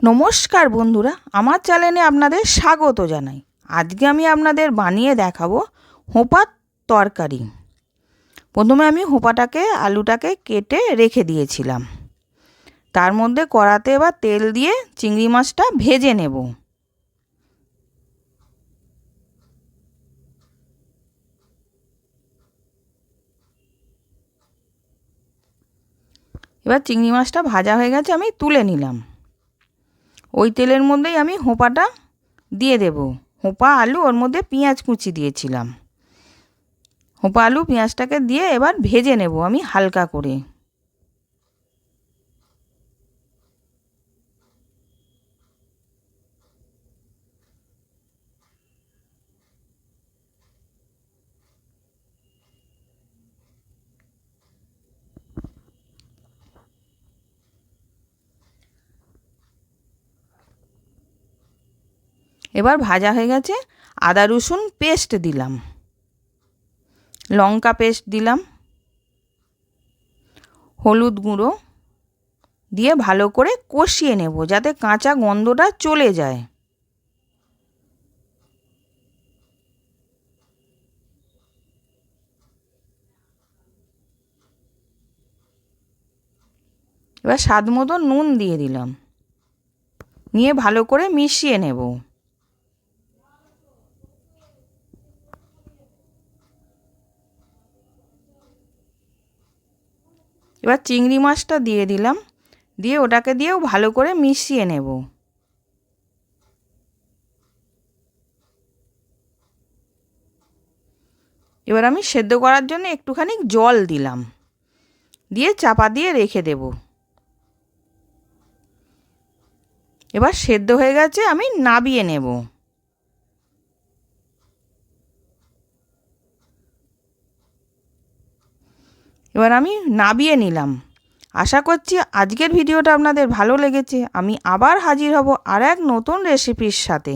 নমস্কার বন্ধুরা, আমার চ্যানেলে আপনাদের স্বাগত জানাই। আজকে আমি আপনাদের বানিয়ে দেখাবো হোঁপার তরকারি। প্রথমে আমি হোঁপাটাকে আলুটাকে কেটে রেখে দিয়েছিলাম। তার মধ্যে কড়াতে এবার তেল দিয়ে চিংড়ি মাছটা ভেজে নেব। এবার চিংড়ি মাছটা ভাজা হয়ে গেছে, আমি তুলে নিলাম। ওই তেলের মধ্যেই আমি হোঁপাটা দিয়ে দেব। হোঁপা আলু, ওর মধ্যে পেঁয়াজ কুচি দিয়েছিলাম। হোঁপা আলু পেঁয়াজটাকে দিয়ে এবার ভেজে নেব আমি হালকা করে। এবার ভাজা হয়ে গেছে, আদা রসুন পেস্ট দিলাম, লঙ্কা পেস্ট দিলাম, হলুদ গুঁড়ো দিয়ে ভালো করে কষিয়ে নেব যাতে কাঁচা গন্ধটা চলে যায়। এবার স্বাদ মতো নুন দিয়ে দিলাম, নিয়ে ভালো করে মিশিয়ে নেব। এবার চিংড়ি মাছটা দিয়ে দিলাম, দিয়ে ওটাকে দিয়েও ভালো করে মিশিয়ে নেব। এবার আমি সেদ্ধ করার জন্য একটুখানি জল দিলাম, দিয়ে চাপা দিয়ে রেখে দেব। এবার সেদ্ধ হয়ে গেছে, আমি নাবিয়ে নেব। এবার আমি নাবিয়ে নিলাম। আশা করছি আজকের ভিডিওটা আপনাদের ভালো লেগেছে। আমি আবার হাজির হব আর এক নতুন রেসিপির সাথে।